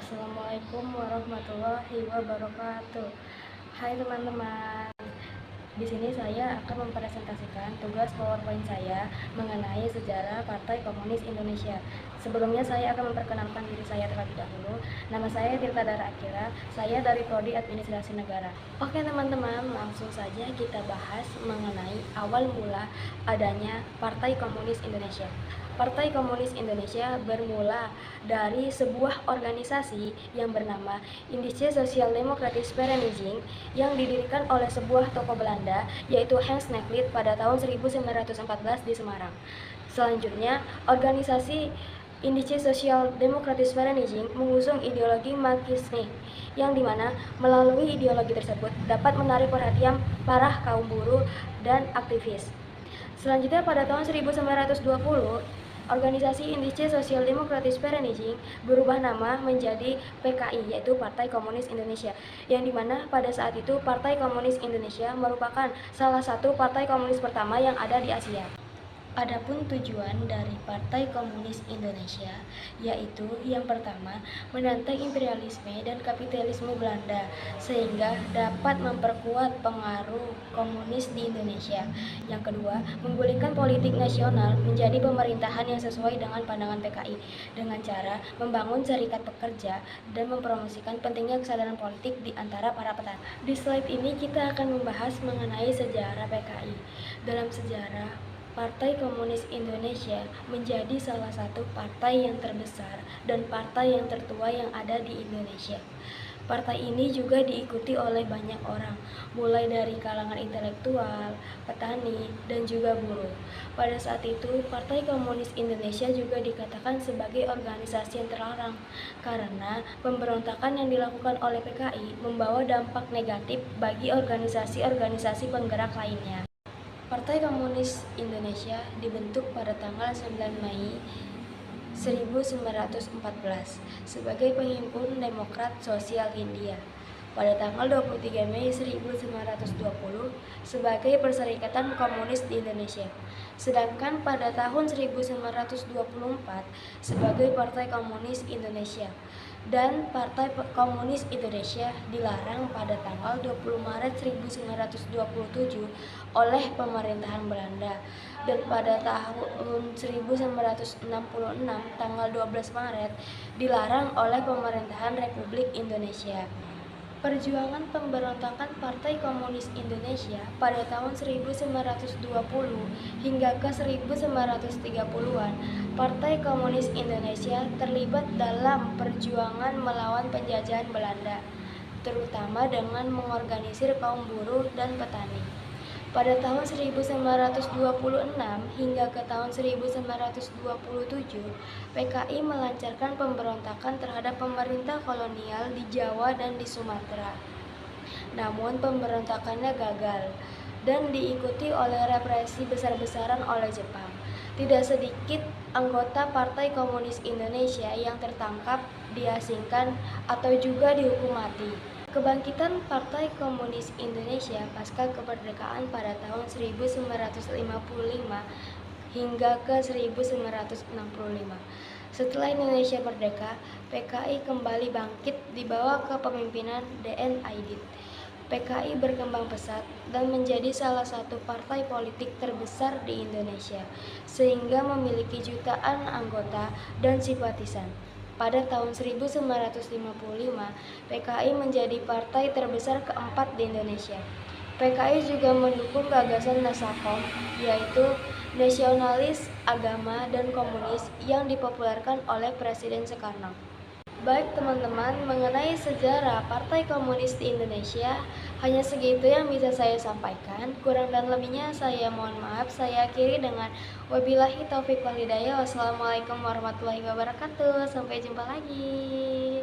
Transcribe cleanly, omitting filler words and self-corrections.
Assalamualaikum warahmatullahi wabarakatuh. Hai teman-teman, di sini saya akan mempresentasikan tugas PowerPoint saya mengenai sejarah Partai Komunis Indonesia. Sebelumnya saya akan memperkenalkan diri saya terlebih dahulu. Nama saya Tirta Dara Akira, saya dari Prodi Administrasi Negara. Oke teman-teman, langsung saja kita bahas mengenai awal mula adanya Partai Komunis Indonesia. Partai Komunis Indonesia bermula dari sebuah organisasi yang bernama Indische Sociaal-Democratische Vereniging yang didirikan oleh sebuah tokoh Belanda yaitu Hans Necklit pada tahun 1914 di Semarang. Selanjutnya, organisasi Indische Sociaal-Democratische Vereniging mengusung ideologi Marxisme yang dimana melalui ideologi tersebut dapat menarik perhatian para kaum buruh dan aktivis. Selanjutnya pada tahun 1920, organisasi Indische Sociaal-Democratische Vereniging berubah nama menjadi PKI, yaitu Partai Komunis Indonesia, yang dimana pada saat itu Partai Komunis Indonesia merupakan salah satu partai komunis pertama yang ada di Asia. Adapun tujuan dari Partai Komunis Indonesia yaitu yang pertama menantang imperialisme dan kapitalisme Belanda sehingga dapat memperkuat pengaruh komunis di Indonesia. Yang kedua, menggulingkan politik nasional menjadi pemerintahan yang sesuai dengan pandangan PKI dengan cara membangun serikat pekerja dan mempromosikan pentingnya kesadaran politik di antara para petani. Di slide ini kita akan membahas mengenai sejarah PKI. Dalam sejarah, Partai Komunis Indonesia menjadi salah satu partai yang terbesar dan partai yang tertua yang ada di Indonesia. Partai ini juga diikuti oleh banyak orang, mulai dari kalangan intelektual, petani, dan juga buruh. Pada saat itu, Partai Komunis Indonesia juga dikatakan sebagai organisasi yang terlarang, karena pemberontakan yang dilakukan oleh PKI membawa dampak negatif bagi organisasi-organisasi penggerak lainnya. Partai Komunis Indonesia dibentuk pada tanggal 9 Mei 1914 sebagai Penghimpun Demokrat Sosial Hindia. Pada tanggal 23 Mei 1920 sebagai Perserikatan Komunis di Indonesia. Sedangkan pada tahun 1924 sebagai Partai Komunis Indonesia. Dan Partai Komunis Indonesia dilarang pada tanggal 20 Maret 1927 oleh pemerintahan Belanda dan pada tahun 1966 tanggal 12 Maret dilarang oleh pemerintahan Republik Indonesia. Perjuangan pemberontakan Partai Komunis Indonesia pada tahun 1920 hingga ke 1930-an, Partai Komunis Indonesia terlibat dalam perjuangan melawan penjajahan Belanda, terutama dengan mengorganisir kaum buruh dan petani. Pada tahun 1926 hingga ke tahun 1927, PKI melancarkan pemberontakan terhadap pemerintah kolonial di Jawa dan di Sumatera. Namun pemberontakannya gagal dan diikuti oleh represi besar-besaran oleh Jepang. Tidak sedikit anggota Partai Komunis Indonesia yang tertangkap, diasingkan, atau juga dihukum mati. Kebangkitan Partai Komunis Indonesia pasca kemerdekaan pada tahun 1955 hingga ke 1965. Setelah Indonesia merdeka, PKI kembali bangkit di bawah kepemimpinan D.N. Aidit. PKI berkembang pesat dan menjadi salah satu partai politik terbesar di Indonesia, sehingga memiliki jutaan anggota dan simpatisan. Pada tahun 1955, PKI menjadi partai terbesar keempat di Indonesia. PKI juga mendukung gagasan Nasakom, yaitu nasionalis, agama, dan komunis yang dipopulerkan oleh Presiden Soekarno. Baik teman-teman, mengenai sejarah Partai Komunis di Indonesia, hanya segitu yang bisa saya sampaikan. Kurang dan lebihnya saya mohon maaf. Saya akhiri dengan wabillahi taufiq wal hidayah. Wassalamualaikum warahmatullahi wabarakatuh. Sampai jumpa lagi.